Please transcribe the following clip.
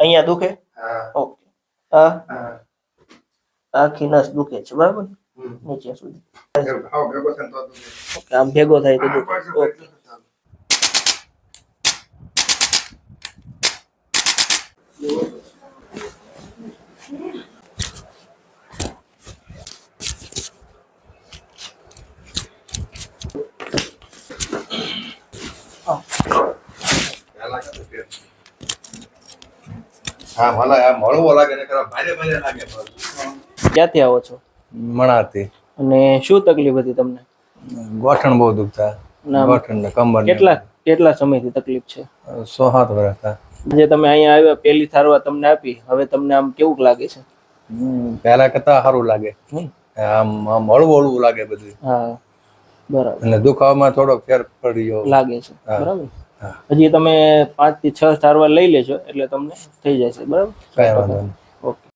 અહીંયા દુખે? ઓકે. આ આખી નસ દુખે છે બરાબર? નીચે સુધી ઓકે. આમ ભેગો થાય તો દુખે. ઓકે. ક્યાંથી આવો છો? મણાથી. અને શું તકલીફ હતી તમને? ગોઠણ બહુ દુખતા. ગોઠણ ને કમર. કેટલા સમયથી તકલીફ છે? 6-7 વર્ષ. જે તમે અહીંયા આવ્યા પહેલી સારવાર તમને આપી, હવે તમને આમ કેવું લાગે છે? પહેલા કરતા સારું લાગે. આમ હળવું હળવું લાગે બધું. હા બરાબર. અને દુખાવામાં થોડો ફેર પડ્યો લાગે છે બરાબર. હજી તમે 5 થી 6 સારવાર લઈ લેજો એટલે તમને થઈ જશે બરાબર. કઈ વાંધો નહીં. ઓકે.